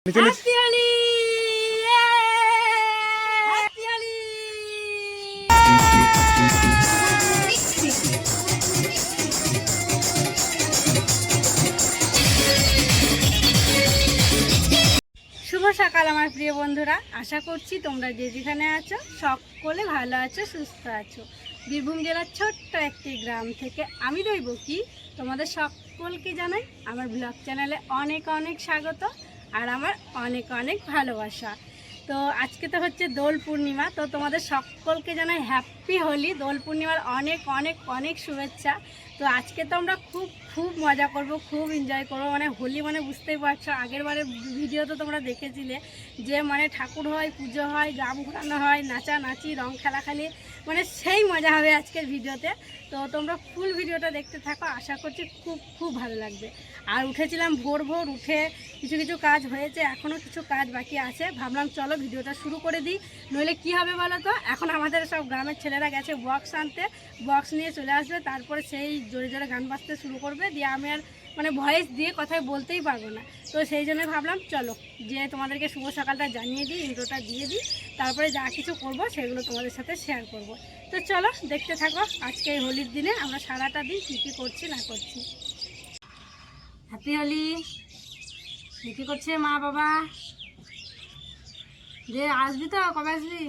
Happy Holi. শুভ সকাল আমার প্রিয় বন্ধুরা, আশা করছি তোমরা যে যেখানে আছো সকলে ভালো আছো, সুস্থ আছো। বীরভূম জেলার ছোট্ট একটি গ্রাম থেকে আমি দৈবকী তোমাদের সকলকে জানাই আমার ব্লগ চ্যানেলে অনেক অনেক স্বাগত আর আমার অনেক অনেক ভালোবাসা। তো আজকে তো হচ্ছে দোল পূর্ণিমা, তো তোমাদের সকলকে জানাই হ্যাপি হোলি। দোল পূর্ণিমার অনেক অনেক অনেক শুভেচ্ছা। তো আজকে তো আমরা খুব মজা করব, খুব এনজয় করবো। মানে হোলি মানে বুঝতেই পারছো, আগের বারে ভিডিও তো তোমরা দেখেছিলে যে মানে ঠাকুর হয়, পুজো হয়, গ্রাম ঘোরানো হয়, নাচানাচি, রং খেলাখালি, মানে সেই মজা হবে আজকের ভিডিওতে। তো তোমরা ফুল ভিডিওটা দেখতে থাকো, আশা করছি খুব ভালো লাগবে। আর উঠেছিলাম ভোর উঠে কিছু কাজ হয়েছে, এখনও কিছু কাজ বাকি আছে। ভাবলাম চলো ভিডিওটা শুরু করে দিই, নইলে কি হবে বলো তো। এখন আমাদের সব গ্রামের ছেলেরা গেছে বক্স আনতে, বক্স নিয়ে চলে আসবে, তারপরে সেই জোরে জোরে গান বাজতে শুরু করবে, দিয়ে আমি আর মানে ভয়েস দিয়ে কথায় বলতেই পারবো না। তো সেই জন্য ভাবলাম চলো যে তোমাদেরকে শুভ সকালটা জানিয়ে দিই, ইন্ট্রোটা দিয়ে দিই, তারপরে যা কিছু করব সেগুলো তোমাদের সাথে শেয়ার করব। তো চলো দেখতে থাকো আজকে এই হোলির দিনে আমরা সারাটা দিন কী করছি না করছি। হ্যাপি হোলি। কী করছে মা বাবা? যে আসবি তো, কবে আসবি?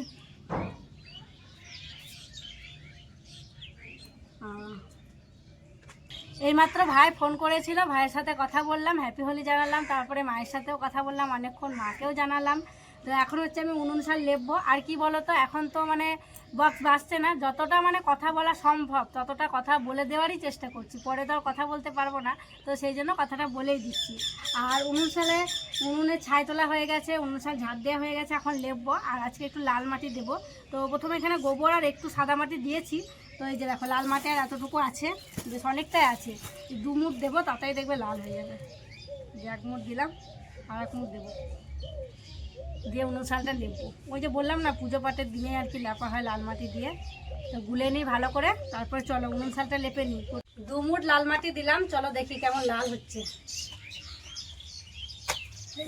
এইমাত্র ভাই ফোন করেছিল, ভাইয়ের সাথে কথা বললাম, হ্যাপি হোলি জানালাম, তারপরে মায়ের সাথেও কথা বললাম অনেকক্ষণ, মাকেও জানালাম। তো এখন হচ্ছে আমি উনুন শাল লেপবো। আর কি বলো তো, এখন তো মানে বক্স বাজছে না, যতটা মানে কথা বলা সম্ভব ততটা কথা বলে দেওয়ারই চেষ্টা করছি, পরে তো আর কথা বলতে পারবো না, তো সেই জন্য কথাটা বলেই দিচ্ছি। আর উনুনে ছাই তোলা হয়ে গেছে, উনুন শাল ঝাড় দেওয়া হয়ে গেছে, এখন লেপবো। আর আজকে একটু লাল মাটি দেবো। তো প্রথমে এখানে গোবর আর একটু সাদা মাটি দিয়েছি। তো এই যে দেখো লাল মাটি আর এতটুকু আছে, বেশ অনেকটাই আছে। 2 মুঠ দেবো, তাতেই দেখবে লাল হয়ে যাবে। যে 1 মুঠ দিলাম, আর 1 মুঠ দেবো, দিয়ে উনুন শালটা লেপবো। ওই যে বললাম না, পুজো পাঠের দিনে আর কি লেপা হয় লাল মাটি দিয়ে। তো গুলে নিই ভালো করে, তারপরে চলো উনুন শালটা লেপে নিই। 2 মুঠ লাল মাটি দিলাম, চলো দেখি কেমন লাল হচ্ছে।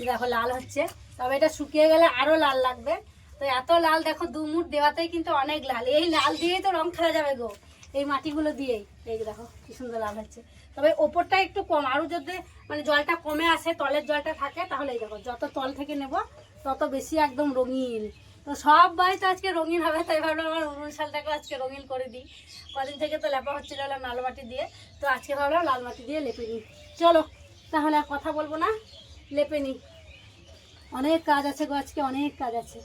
দেখো লাল হচ্ছে, তবে এটা শুকিয়ে গেলে আরও লাল লাগবে। তো এত লাল দেখো, 2 মুঠ দেওয়াতেই কিন্তু অনেক লাল। এই লাল দিয়েই তো রং খেলা যাবে গো, এই মাটিগুলো দিয়েই। এই দেখো কি সুন্দর লাল হচ্ছে। তবে ওপরটা একটু কম, আরও যদি মানে জলটা কমে আসে, তলের জলটা থাকে, তাহলে এই দেখো যত তল থেকে নেব তত বেশি একদম রঙিন। তো সব বাড়িতে আজকে রঙিন হবে, তাই ভাবলাম আমার উনুন শালটাকে আজকে রঙিন করে দিই। কদিন থেকে তো লেপা হচ্ছিল লাল মাটি দিয়ে, তো আজকে ভাবলাম লাল মাটি দিয়ে লেপে নিই। চলো তাহলে আর কথা বলবো না, লেপে নিই। অনেক কাজ আছে গো, আজকে অনেক কাজ আছে।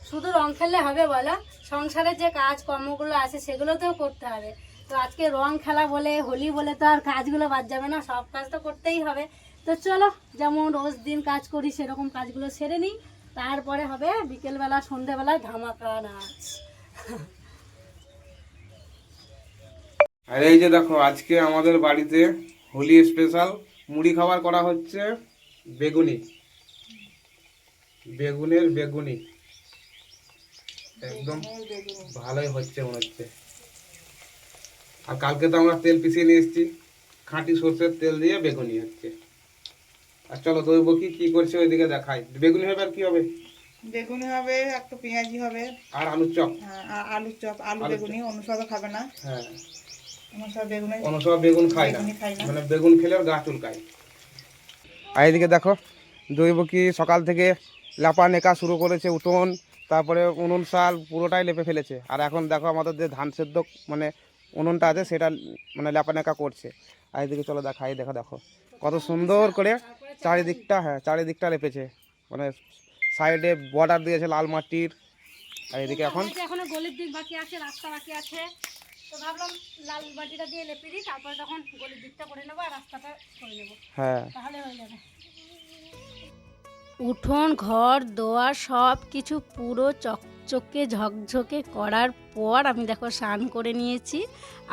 শুধু রং খেললে হবে বলো? সংসারের যে কাজ কর্মগুলো আছে সেগুলোতেও করতে হবে। তো আজকে রং খেলা বলে, হোলি বলে তো আর কাজগুলো বাদ যাবে না, সব কাজ তো করতেই হবে। তো চলো যেমন রোজ দিন কাজ করি সেরকম কাজগুলো সেরে নিই, তারপরে হবে বিকেলবেলা সন্ধেবেলায় ধামাকা নাচ। আর এই যে দেখো আজকে আমাদের বাড়িতে হোলি স্পেশাল মুড়ি খাবার করা হচ্ছে। বেগুনি, বেগুনি একদম ভালোই হচ্ছে মনে হচ্ছে। আর কালকে তো আমরা তেল পিষিয়ে নিয়ে এসেছি, খাঁটি সর্ষের তেল দিয়ে বেগুনি হচ্ছে। আর চলো দইব কি করছে ওইদিকে দেখাই। বেগুনি হবে আর কি হবে? বেগুনি হবে, একটু পেঁয়াজি হবে, আর আলুর চপ। আলুর চপ, আলু বেগুনি। অনুসব খাবে না, হ্যাঁ, অনুসব বেগুন খায় না, মানে বেগুন খেলে আর গা চুলকায়। আর এদিকে দেখো দইবকি সকাল থেকে লেপা নেকা শুরু করেছে, উঠোন তারপরে উনুন শাল পুরোটাই লেপে ফেলেছে। আর এখন দেখো আমাদের যে ধান সেদ্ধ মানে উনুনটা আছে সেটা মানে লেপা নেকা করছে। আর এদিকে চলো দেখাই, দেখো কত সুন্দর করে চারিদিকটা, হ্যাঁ চারিদিকটা লেপেছে, মানে সাইডে বর্ডার দিয়েছে লাল মাটির। আর এদিকে এখনো গলির দিক বাকি আছে, রাস্তা বাকি আছে, তো ভাবলাম লাল মাটিটা দিয়ে লেপে দিই, তারপরে তখন গলির দিকটা করে নেবো আর রাস্তাটা করে নেবো, হ্যাঁ তাহলে হয়ে যাবে। উঠোন ঘর দোয়ার সব কিছু পুরো চকচকে ঝকঝকে করার পর আমি দেখো স্নান করে নিয়েছি।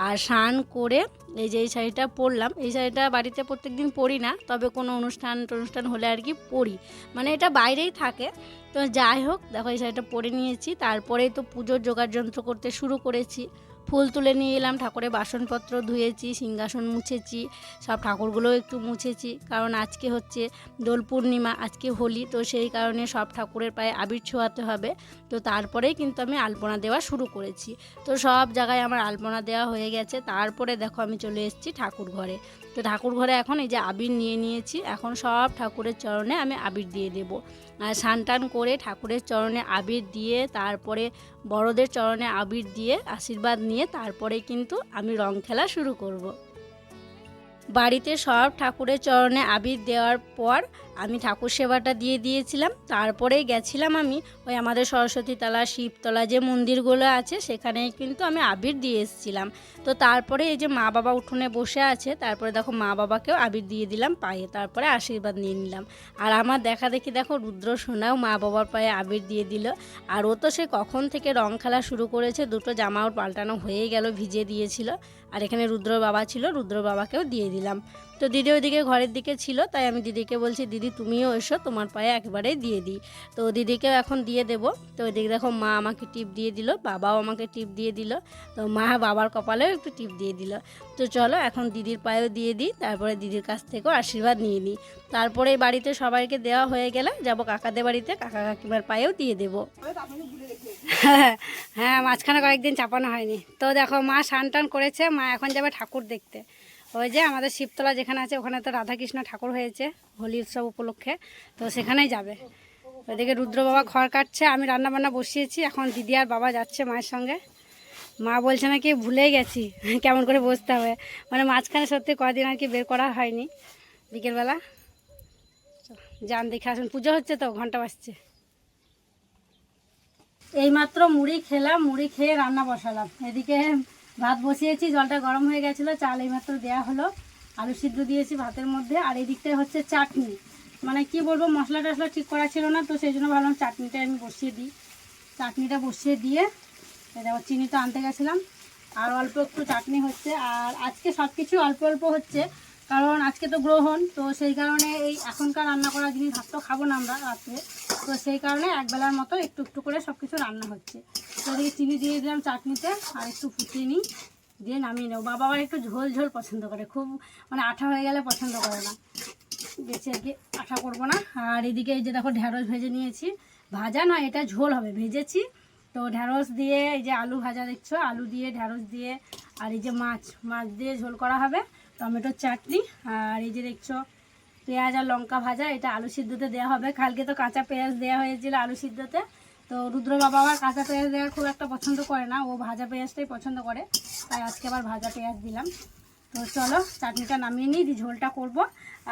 আর স্নান করে এই যে এই শাড়িটা পরলাম, এই শাড়িটা বাড়িতে প্রত্যেকদিন পরি না, তবে কোনো অনুষ্ঠান হলে আর কি পরি, মানে এটা বাইরেই থাকে। তো যাই হোক দেখো এই শাড়িটা পরে নিয়েছি, তারপরেই তো পুজোর জোগাড় যন্ত্র করতে শুরু করেছি। ফুল তুলে নিয়ে এলাম, ঠাকুরের বাসনপত্র ধুয়েছি, সিংহাসন মুছেছি, সব ঠাকুরগুলোও একটু মুছেছি, কারণ আজকে হচ্ছে দোল পূর্ণিমা, আজকে হোলি, তো সেই কারণে সব ঠাকুরের পায়ে আবির ছোঁয়াতে হবে। তো তারপরেই কিন্তু আমি আলপনা দেওয়া শুরু করেছি। তো সব জায়গায় আমার আলপনা দেওয়া হয়ে গেছে। তারপরে দেখো আমি চলে এসেছি ঠাকুর ঘরে। তো ঠাকুর ঘরে এখন এই যে আবির নিয়ে নিয়েছি, এখন সব ঠাকুরের চরণে আমি আবির দিয়ে দেব। আর স্নান টান করে ঠাকুরের চরণে আবির দিয়ে তারপরে বড়দের চরণে আবির দিয়ে আশীর্বাদ নিয়ে তারপরে কিন্তু আমি রং খেলা শুরু করব। বাড়িতে সব ঠাকুরের চরণে আবির দেওয়ার পর আমি ঠাকুর সেবাটা দিয়ে দিয়েছিলাম। তারপরে গেছিলাম আমি ওই আমাদের সরস্বতীতলা, শিবতলা যে মন্দিরগুলো আছে সেখানেই কিন্তু আমি আবির দিয়ে এসেছিলাম। তো তারপরে এই যে মা বাবা উঠোনে বসে আছে, তারপরে দেখো মা বাবাকেও আবির দিয়ে দিলাম পায়ে, তারপরে আশীর্বাদ নিয়ে নিলাম। আর আমার দেখা দেখি দেখো রুদ্র সোনাও মা বাবার পায়ে আবির দিয়ে দিল। আর ও তো সে কখন থেকে রং খেলা শুরু করেছে, দুটো জামাও পাল্টানো হয়ে গেল, ভিজে দিয়েছিল। আর এখানে রুদ্র বাবা ছিল, রুদ্র বাবাকেও দিয়ে দিলাম। তো দিদি ওইদিকে ঘরের দিকে ছিল, তাই আমি দিদিকে বলছি দিদি তুমিও এসো, তোমার পায়ে একেবারেই দিয়ে দিই। তো দিদিকেও এখন দিয়ে দেবো। তো ওইদিকে দেখো মা আমাকে টিপ দিয়ে দিল, বাবাও আমাকে টিপ দিয়ে দিল। তো মা বাবার কপালেও একটু টিপ দিয়ে দিল। তো চলো এখন দিদির পায়েও দিয়ে দিই, তারপরে দিদির কাছ থেকেও আশীর্বাদ নিয়ে নিই। তারপরে বাড়িতে সবাইকে দেওয়া হয়ে গেলে যাব কাকাদের বাড়িতে, কাকা কাকিমার পায়েও দিয়ে দেবো। হ্যাঁ, মাঝখানে কয়েকদিন চাপানো হয়নি। তো দেখো মা স্নান টান করেছে, মা এখন যাবে ঠাকুর দেখতে। ওই যে আমাদের শিবতলা যেখানে আছে ওখানে তো রাধাকৃষ্ণ ঠাকুর হয়েছে হোলি উৎসব উপলক্ষে, তো সেখানেই যাবে। ওইদিকে রুদ্র বাবা ঘর কাটছে, আমি রান্না বান্না বসিয়েছি, এখন দিদি আর বাবা যাচ্ছে মায়ের সঙ্গে। মা বলছে নাকি ভুলেই গেছি কেমন করে বসতে হবে, মানে মাঝখানে সত্যি কদিন আর কি বের করা হয়নি। বিকেলবেলা যান দেখে আসুন, পুজো হচ্ছে তো ঘন্টা বাজছে। এইমাত্র মুড়ি খেলাম, মুড়ি খেয়ে রান্না বসালাম। এদিকে ভাত বসিয়েছি, জলটা গরম হয়ে গেছিলো, চাল এইমাত্র দেওয়া হলো, আলু সিদ্ধ দিয়েছি ভাতের মধ্যে। আর এদিকটায় হচ্ছে চাটনি, মানে কি বলবো মশলা টশলা ঠিক করা ছিল না, তো সেই জন্য ভাবলাম চাটনিটা আমি বসিয়ে দিই। চাটনিটা বসিয়ে দিয়ে দেখো চিনিটা আনতে গেছিলাম, আর অল্প একটু চাটনি হচ্ছে। আর আজকে সব কিছু অল্প অল্প হচ্ছে, কারণ আজকে তো গ্রহণ, তো সেই কারণে এই এখনকার রান্না করা জিনিস ভাত তো খাবো না আমরা রাত্রে, তো সেই কারণে একবেলার মতো একটু একটু করে সব কিছু রান্না হচ্ছে। তো এদিকে চিনি দিয়ে দিলাম চাটনিতে, আর একটু ফুটিয়ে নিই, দিয়ে নামিয়ে নেব। বাবা আবার একটু ঝোল ঝোল পছন্দ করে, খুব মানে আঠা হয়ে গেলে পছন্দ করে না, বেশি আর কি আঠা করবো না। আর এদিকে এই যে দেখো ঢ্যাঁড়স ভেজে নিয়েছি, ভাজা নয় এটা ঝোল হবে, ভেজেছি। তো ঢ্যাঁড়স দিয়ে এই যে আলু ভাজা দেখছো, আলু দিয়ে ঢ্যাঁড়স দিয়ে, আর এই যে মাছ দিয়ে ঝোল করা হবে, টমেটোর চাটনি। আর এই যে দেখছো পেঁয়াজ আর লঙ্কা ভাজা, এটা আলু সিদ্ধতে দেওয়া হবে। কালকে তো কাঁচা পেঁয়াজ দেওয়া হয়েছিল আলু সিদ্ধতে, তো রুদ্র বাবা আবার কাঁচা পেঁয়াজ দেওয়ার খুব একটা পছন্দ করে না, ও ভাজা পেঁয়াজটাই পছন্দ করে, তাই আজকে আবার ভাজা পেঁয়াজ দিলাম। তো চলো চাটনিটা নামিয়ে নিই, দিয়ে ঝোলটা করব।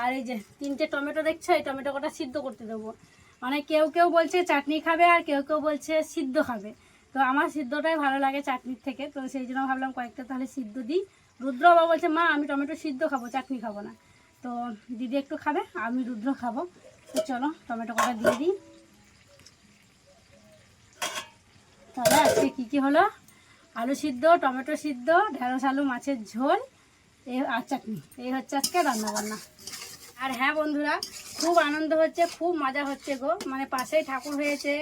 আর এই যে 3টে টমেটো দেখছো, এই টমেটো কটা সিদ্ধ করতে দেবো। মানে কেউ কেউ বলছে চাটনি খাবে, আর কেউ কেউ বলছে সিদ্ধ খাবে, তো আমার সিদ্ধটাই ভালো লাগে চাটনির থেকে, তো সেই জন্য ভাবলাম কয়েকটা তাহলে সিদ্ধ দিই। রুদ্র বাবা বলছে মা আমি টমেটো সিদ্ধ খাবো, চাটনি খাবো না। তো দিদি একটু খাবে, আমি রুদ্র খাবো। তো চলো টমেটো কটা দিয়ে দিই। তাহলে আজকে কী কী হলো, আলু সিদ্ধ, টমেটো সিদ্ধ, ঢেঁড়স আলু মাছের ঝোল আর চাটনি, এই হচ্ছে আজকে রান্নাবান্না। আর হ্যাঁ বন্ধুরা, খুব আনন্দ হচ্ছে, খুব মজা হচ্ছে গো, মানে পাশেই ঠাকুর হয়েছে,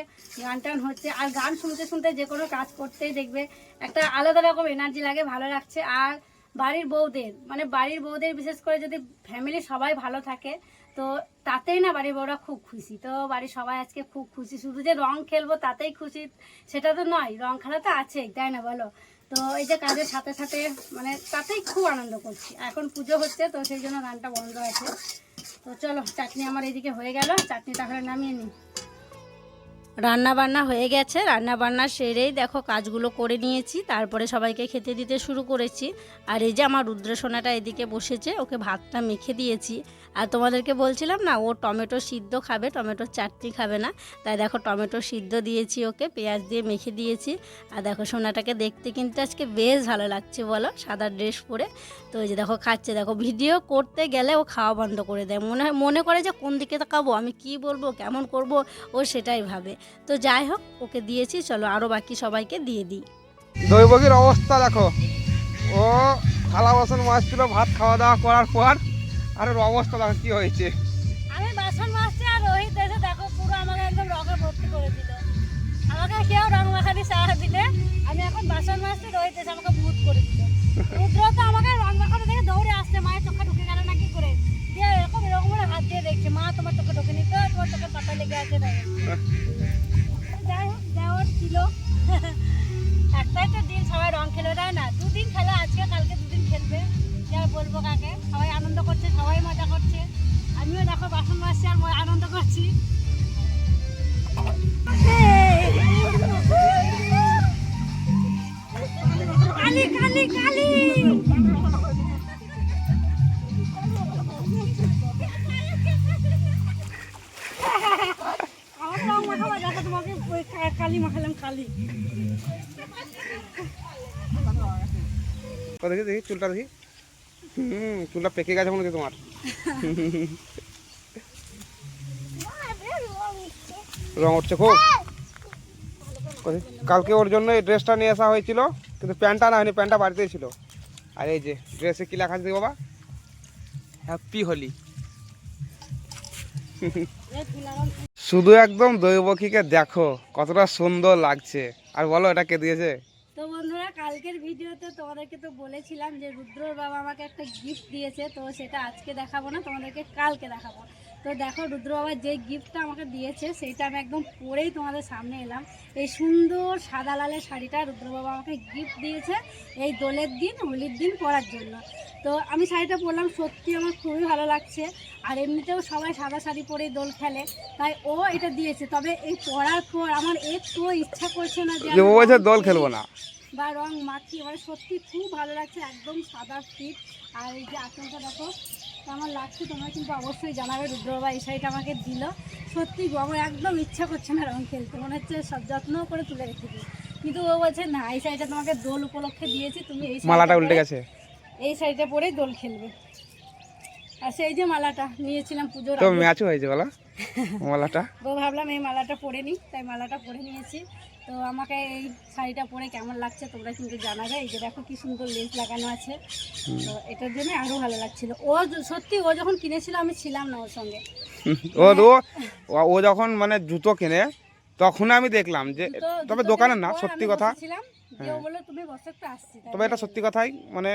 গান টান হচ্ছে, আর গান শুনতে শুনতে যে কোনো কাজ করতেই দেখবে একটা আলাদা রকম এনার্জি লাগে, ভালো লাগছে। আর বাড়ির বউদের বিশেষ করে যদি ফ্যামিলি সবাই ভালো থাকে, তো তাতেই না বাড়ির বউরা খুব খুশি। তো বাড়ির সবাই আজকে খুব খুশি, শুধু যে রং খেলবো তাতেই খুশি সেটা তো নয়, রং খেলা তো আছেই, তাই না বলো। তো এই যে কাজের সাথে সাথে মানে তাতেই খুব আনন্দ করছি। এখন পুজো হচ্ছে, তো সেই জন্য গানটা বন্ধ আছে। তো চলো চাটনি আমার এইদিকে হয়ে গেল, চাটনিটা তাহলে নামিয়ে নিই। রান্নাবান্না হয়ে গেছে, রান্নাবান্না সেরেই দেখো কাজগুলো করে নিয়েছি, তারপরে সবাইকে খেতে দিতে শুরু করেছি। আর এই যে আমার রুদ্র সোনাটা এদিকে বসেছে, ওকে ভাতটা মেখে দিয়েছি। আর তোমাদেরকে বলছিলাম না ও টমেটো সিদ্ধ খাবে, টমেটোর চাটনি খাবে না, তাই দেখো টমেটো সিদ্ধ দিয়েছি ওকে, পেঁয়াজ দিয়ে মেখে দিয়েছি। আর দেখো সোনাটাকে দেখতে কিন্তু আজকে বেশ ভালো লাগছে বলো, সাদা ড্রেস পরে। তো এই যে দেখো খাচ্ছে, দেখো ভিডিও করতে গেলে ও খাওয়া বন্ধ করে দেয়, মনে করে যে কোন দিকে তাকাবো, আমি কি বলবো, কেমন করব, ও সেটাই ভাবে। তো যাই হোক ওকে দিয়েছি, চলো আরও বাকি সবাইকে দিয়ে দিই। দৈবকীর অবস্থা দেখো, ও থালা বাসন মাজছিল ভাত খাওয়া দাওয়া করার পর, আর ওর অবস্থা দেখো কি হয়েছে। আমি বাসন মাজছি আর রোহিত এসে দেখো পুরো আমাকে একদম রগে ভর্তি করে দিল। আমাকে কেউ রং মাখানি সারা দিলে আমি এখন বাসন মাজতে রয়েছে আমাকে ভূত করে দিল। রুদ্র তো আমাকে রং মাখানো দেখে দৌড়ে আসছে, মায়ের চোখে ঢুকে গেল নাকি করে দিয়ে এরকম করে হাত দিয়ে দেখছে, মা তোমার চোখে ঢুকে নিত, তোমার চোখে পাতা লেগে আছে। যাই হোক দেওয়ার ছিল একটাই তো দিন, সবাই রং খেলে দেয় না, দুদিন খেলে, আজকে কালকে দুদিন খেলবে, যা বলবো কাকে। সবাই আনন্দ করছে, সবাই মজা করছে, আমিও দেখো বাসন মাজছি আর আনন্দ করছি। কালি কালি কালি আমার রং মাখাবো, দেখো তোমাকে কালি মাখালাম, কালি। দেখি দেখি চুলটা দেখি, চুলটা পেকে গেছে মনে হচ্ছে তোমার। রং উঠছে খুব। কালকে ওর জন্য এই ড্রেসটা নিয়ে আসা হয়েছিল, কিন্তু প্যান্টটা না হয়নি, প্যান্টটা বাড়িতেই ছিল। আর এই যে ড্রেসে কি লেখা আছে বাবা, হ্যাপি হোলি। শুধু একদম দৈবকীকে দেখো কতটা সুন্দর লাগছে। আর বলো এটা কে দিয়েছে? তো বন্ধুরা, কালকের ভিডিওতে তোমাদেরকে তো বলেছিলাম যে রুদ্রর বাবা আমাকে একটা গিফট দিয়েছে, তো সেটা আজকে দেখাবো না, তোমাদেরকে কালকে দেখাবো। তো দেখো রুদ্র বাবা যে গিফটটা আমাকে দিয়েছে সেইটা আমি একদম পরেই তোমাদের সামনে এলাম। এই সুন্দর সাদা লালের শাড়িটা রুদ্র বাবা আমাকে গিফট দিয়েছে এই দোলের দিন, হোলির দিন পরার জন্য। তো আমি শাড়িটা পরলাম, সত্যি আমার খুবই ভালো লাগছে। আর এমনিতেও সবাই সাদা শাড়ি পরেই দোল খেলে, তাই ও এটা দিয়েছে। তবে এই পরার পর আমার একটু ইচ্ছা করছে না যে ও বলছে দোল খেলবো না বা রং মাখি, মানে সত্যি খুব ভালো লাগছে, একদম সাদা ফিট। আর এই যে আঁচলটা দেখো কেমন লাগছে, তোমরা কিন্তু অবশ্যই জানাবে। রুদ্র বাবা এই শাড়িটা আমাকে দিল, সত্যি আমার একদম ইচ্ছা করছে না রং খেলতে, মনে হচ্ছে সব যত্ন করে তুলে রেখে দিই। কিন্তু ও বলছে না, এই শাড়িটা তোমাকে দোল উপলক্ষে দিয়েছি, তুমি এই মালাটা উল্টে গেছে, এই শাড়িটা পরেই দোল খেলবে। আর সেই যে মালাটা নিয়েছিলাম পুজোর তো ম্যাচও হয়েছে বলো মালাটা। তো ভাবলাম এই মালাটা পরে নিই, তাই মালাটা পরে নিয়েছি। তো আমাকে এই শাড়িটা পরে কেমন লাগছে তোমরা কিন্তু জানাবে। এই যে দেখো কি সুন্দর লেস লাগানো আছে, তো এটার জন্য আরো ভালো লাগছিল। ও সত্যি ও যখন কিনেছিল আমি ছিলাম না ওর সঙ্গে। ও যখন মানে জুতো কিনে তখন আমি দেখলাম যে, তবে দোকানে না, সত্যি কথা, ছিলাম যে ও বললো তুমি বসে একটু আসছি। তবে এটা সত্যি কথাই, মানে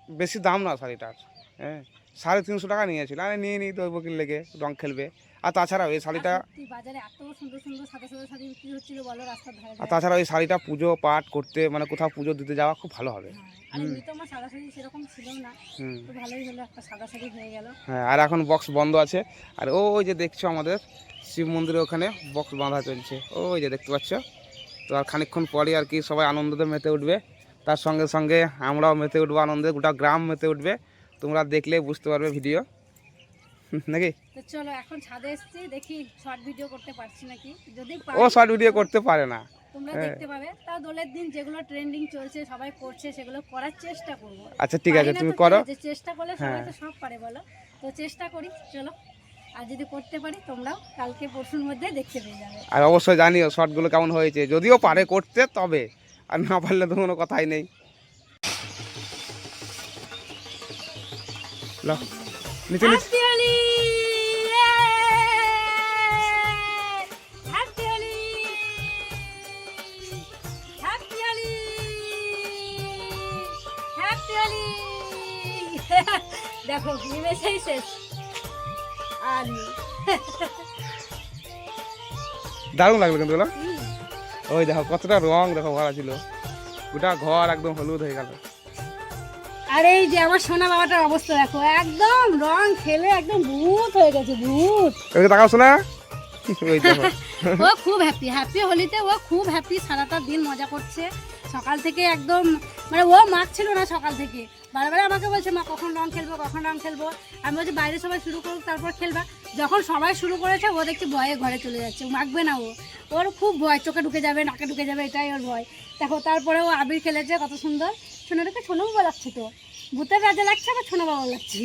বেশি দাম না শাড়িটার, হ্যাঁ 350 টাকা নিয়েছিল। আরে নিয়ে নিই দৈবকীর লেগে রং খেলবে। আর তাছাড়াও এই শাড়িটা, বাজারে এত সুন্দর সুন্দর সাদা সাদা শাড়ি বিক্রি হচ্ছিল বলো রাস্তার ধারে। আর তাছাড়া এই শাড়িটা পুজো পাঠ করতে, মানে কোথাও পুজো দিতে যাওয়া খুব ভালো হবে। আর এমনি তো আমার সাদা শাড়ি সেরকম ছিল না, তো ভালোই হলো, একটা সাদা শাড়ি হয়ে গেল। হ্যাঁ, আর এখন বক্স বন্ধ আছে। আর ওই যে দেখছো আমাদের শিব মন্দিরে ওখানে বক্স বাঁধা চলছে, ওই যে দেখতে পাচ্ছ। তো আর খানিকক্ষণ পরে আর কি সবাই আনন্দতে মেতে উঠবে, তার সঙ্গে সঙ্গে আমরাও মেতে উঠবো আনন্দে, গোটা গ্রাম মেতে উঠবে। তোমরা দেখলে বুঝতে পারবে ভিডিও নাকি। তো চলো এখন ছাদে এসেছি, দেখি শর্ট ভিডিও করতে পারছি নাকি, যদি ও শর্ট ভিডিও করতে পারে না, তোমরা দেখতে পাবে। তাও দোলের দিন যেগুলো ট্রেন্ডিং চলছে সবাই করছে সেগুলো করার চেষ্টা করব। আচ্ছা ঠিক আছে, তুমি করো, চেষ্টা করলে সবাই তো সব পারে বলো, তো চেষ্টা করি চলো। আর যদি করতে পারি তোমরাও কালকে পরশুর মধ্যে দেখতে পেয়ে যাবে। আর অবশ্যই জানিও শর্টগুলো কেমন হয়েছে, যদিও পারে করতে, তবে আর না পারলে তো কোনো কথাই নেই। নিচে নিচে দেখো নিমেষেই শেষ। আর দারুণ লাগলো কিন্তু বলো, ওই দেখো কতটা রং দেখো ভরা ছিল, গোটা ঘর একদম হলুদ হয়ে গেল। আর এই যে আমার সোনা বাবাটার অবস্থা দেখো, একদম রং খেলে একদম ভূত হয়ে গেছে, ভূত। তাকাও শোনা, ওই দেখো ও খুব হ্যাপি, হ্যাপি হোলিতে ও খুব হ্যাপি, সারাটা দিন মজা করছে সকাল থেকে একদম, মানে ও মাখছিল না সকাল থেকে, বারবার আমাকে বলছে মা কখন রং খেলবো, কখন রং খেলবো। আমি বলছি বাইরে সবাই শুরু করুক তারপর খেলবা। যখন সবাই শুরু করেছে ও দেখছি ভয়ে ঘরে চলে যাচ্ছে, মাখবে না ও, ওর খুব ভয়, চোখে ঢুকে যাবে, নাকে ঢুকে যাবে, এটাই ওর ভয়। দেখো তারপরে ও আবির খেলেছে কত সুন্দর, সোনাটাকে সোনা বাবা লাগছে, তো ভূতের রাজা লাগছে আবার সোনা বাবা লাগছে।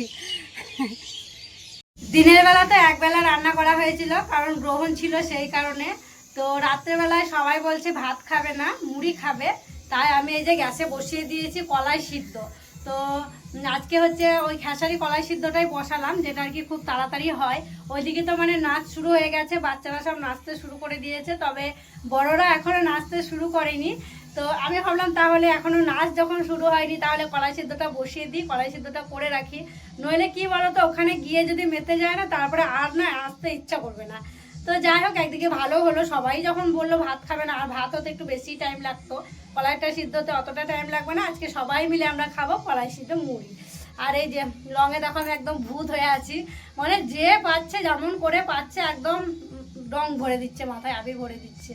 দিনের বেলাতে একবেলা রান্না করা হয়েছিল, কারণ গ্রহণ ছিল সেই কারণে। তো রাত্রেবেলায় সবাই বলছে ভাত খাবে না, মুড়ি খাবে, তাই আমি এই যে গ্যাসে বসিয়ে দিয়েছি কলাই সিদ্ধ। তো আজকে হচ্ছে ওই খেসারি কলাই সিদ্ধটাই বসালাম, যেটা আর কি খুব তাড়াতাড়ি হয়। ওইদিকে তো মানে নাচ শুরু হয়ে গেছে, বাচ্চারা সব নাচতে শুরু করে দিয়েছে, তবে বড়রা এখনো নাচতে শুরু করেনি। তো আমি ভাবলাম তাহলে এখনো নাচ যখন শুরু হয়নি তাহলে কলাই সিদ্ধটা বসিয়ে দিই, কলাই সিদ্ধটা করে রাখি। নইলে কি বলতো, ওখানে গিয়ে যদি মেতে যায় না তারপরে আর না আসতে ইচ্ছা করবে না। তো যাই হোক, একদিকে ভালো হলো, সবাই যখন বললো ভাত খাবে না, আর ভাত হতে একটু বেশি টাইম লাগতো, কলাইটা সিদ্ধতে অতটা টাইম লাগবে না। আজকে সবাই মিলে আমরা খাবো কলাই সিদ্ধ মুড়ি। আর এই যে লঙে দেখো আমি একদম ভূত হয়ে আছি, মানে যে পাচ্ছে যেমন করে পাচ্ছে একদম রং ভরে দিচ্ছে, মাথায় আবির ভরে দিচ্ছে।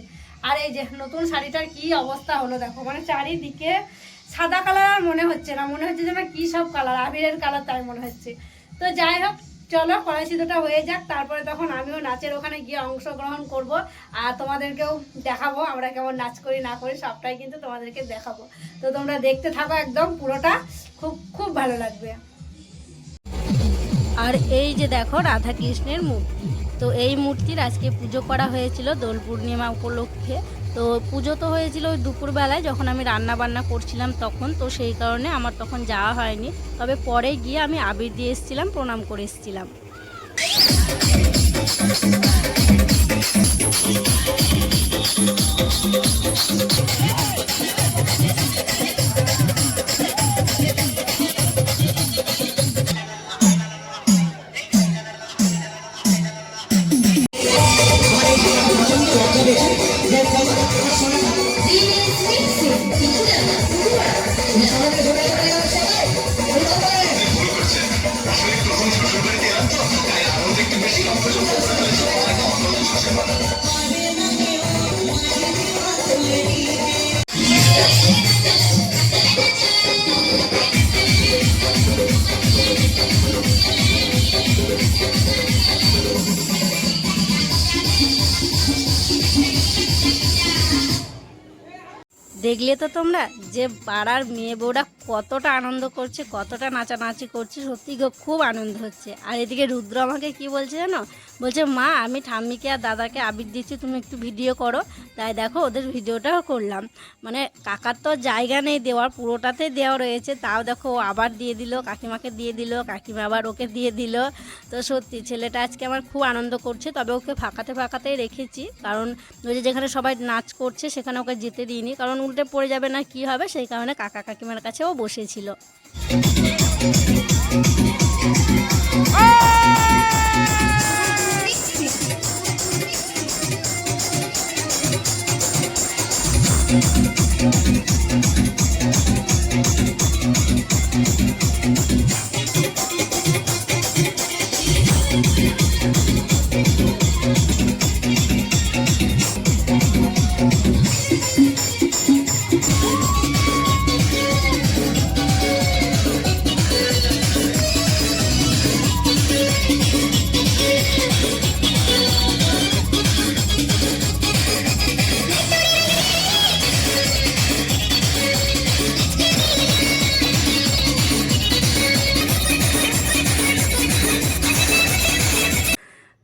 আর এই যে নতুন শাড়িটার কি অবস্থা হলো দেখো, মানে চারিদিকে সাদা কালার আর মনে হচ্ছে না, মনে হচ্ছে যেন কি সব কালার, আবিরের কালার তাই মনে হচ্ছে। তো যাই হোক, চলো কলাই সিদ্ধটা হয়ে যাক, তারপরে তখন আমিও নাচের ওখানে গিয়ে অংশগ্রহণ করব, আর তোমাদেরকেও দেখাবো আমরা কেমন নাচ করি না করি, সবটাই কিন্তু তোমাদেরকে দেখাবো। তো তোমরা দেখতে থাকো একদম পুরোটা, খুব খুব ভালো লাগবে। আর এই যে দেখো রাধা কৃষ্ণের মূর্তি, তো এই মূর্তির আজকে পুজো করা হয়েছিল দোল পূর্ণিমা উপলক্ষে। তো পুজো তো হয়েছিল ওই দুপুরবেলায় যখন আমি রান্না বান্না করছিলাম তখন, তো সেই কারণে আমার তখন যাওয়া হয়নি, তবে পরে গিয়ে আমি আবির দিয়ে এসেছিলাম, প্রণাম করে এসেছিলাম। দেখলে তো তোমরা যে পাড়ার মেয়ে বউরা কতটা আনন্দ করছে, কতটা নাচানাচি করছে, সত্যি খুব আনন্দ হচ্ছে। আর এদিকে রুদ্র আমাকে কি বলছে জানো, বলছে মা আমি ঠাম্মিকে আর দাদাকে আবির দিচ্ছি, তুমি একটু ভিডিও করো। তাই দেখো ওদের ভিডিওটাও করলাম, মানে কাকার তো জায়গা নেই দেওয়ার, পুরোটাতে দেওয়া রয়েছে, তাও দেখো ও আবার দিয়ে দিল, কাকিমাকে দিয়ে দিল, কাকিমা আবার ওকে দিয়ে দিল। তো সত্যি ছেলেটা আজকে আমার খুব আনন্দ করছে, তবে ওকে ফাঁকাতেই রেখেছি, কারণ ওই যে যেখানে সবাই নাচ করছে সেখানে ওকে যেতে দিইনি, কারণ উল্টে পড়ে যাবে না কি হবে, সেই কারণে কাকা কাকিমার কাছেও বসেছিল।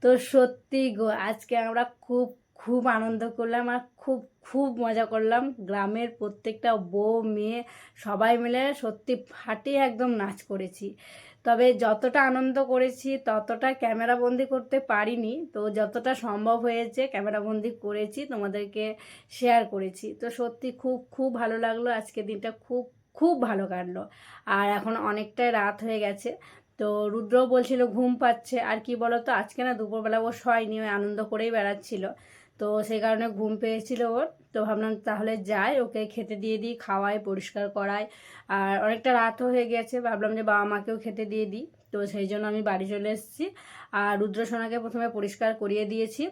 তো সত্যি গো আজকে আমরা খুব খুব আনন্দ করলাম, আর খুব খুব মজা করলাম। গ্রামের প্রত্যেকটা বউ মেয়ে সবাই মিলে সত্যি ফাটিয়ে একদম নাচ করেছি। তবে যতটা আনন্দ করেছি ততটা ক্যামেরাবন্দি করতে পারিনি, তো যতটা সম্ভব হয়েছে ক্যামেরাবন্দি করেছি, তোমাদেরকে শেয়ার করেছি। তো সত্যি খুব খুব ভালো লাগলো, আজকের দিনটা খুব খুব ভালো কাটলো। আর এখন অনেকটাই রাত হয়ে গেছে, তো রুদ্রও বলছিল ঘুম পাচ্ছে, আর কি বলতো আজকে না দুপুরবেলা ও শয়নি, ওই আনন্দ করেই বেড়াচ্ছিল, তো সেই কারণে ঘুম পেয়েছিল ওর। তো ভাবলাম তাহলে যাই, ওকে খেতে দিয়ে দিই, খাওয়াই, পরিষ্কার করাই, আর অনেকটা রাতও হয়ে গেছে, ভাবলাম যে বাবা মাকেও খেতে দিয়ে দিই, তো সেই জন্য আমি বাড়ি চলে এসেছি। আর রুদ্র সোনাকে প্রথমে পরিষ্কার করিয়ে দিয়েছি,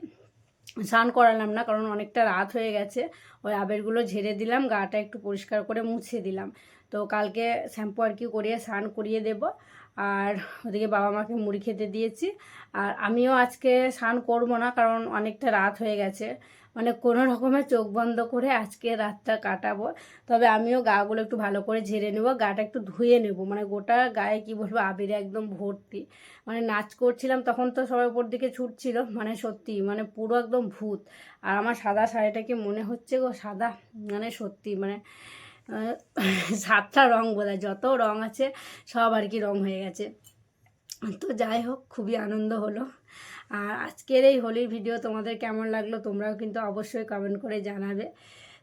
স্নান করালাম না কারণ অনেকটা রাত হয়ে গেছে, ওই আবিরগুলো ঝেড়ে দিলাম, গাটা একটু পরিষ্কার করে মুছে দিলাম, তো কালকে শ্যাম্পু আর কি করিয়ে স্নান করিয়ে দেব। আর ওদিকে বাবা মাকে মুড়ি খেতে দিয়েছি, আর আমিও আজকে স্নান করবো না কারণ অনেকটা রাত হয়ে গেছে, মানে কোনো রকমের চোখ বন্ধ করে আজকে রাতটা কাটাবো। তবে আমিও গাগুলো একটু ভালো করে ঝেড়ে নেব, গাটা একটু ধুয়ে নেব, মানে গোটা গায়ে কি বলবো আবিরে একদম ভর্তি, মানে নাচ করছিলাম তখন তো সবাই উপর দিকে ছুটছিল, মানে সত্যি মানে পুরো একদম ভূত। আর আমার সাদা শাড়িটা কি মনে হচ্ছে গো সাদা, মানে সত্যি মানে সাতটা রং বোধ যত রং আছে সব আর কি রং হয়ে গেছে। তো যাই হোক, খুবই আনন্দ হলো। আর আজকের এই হোলির ভিডিও তোমাদের কেমন লাগলো তোমরাও কিন্তু অবশ্যই কমেন্ট করে জানাবে।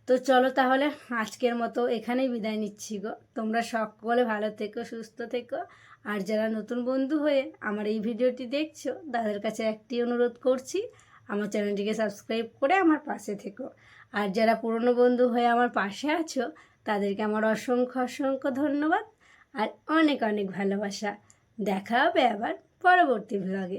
তো চলো তাহলে আজকের মতো এখানেই বিদায় নিচ্ছি গো। তোমরা সকলে ভালো থেকো, সুস্থ থেকো। আর যারা নতুন বন্ধু হয়ে আমার এই ভিডিওটি দেখছো তাদের কাছে একটি অনুরোধ করছি, আমার চ্যানেলটিকে সাবস্ক্রাইব করে আমার পাশে থেকো। আর যারা পুরনো বন্ধু হয়ে আমার পাশে আছো তাদেরকে আমার অসংখ্য অসংখ্য ধন্যবাদ আর অনেক অনেক ভালোবাসা। দেখা হবে আবার পরবর্তী ব্লগে।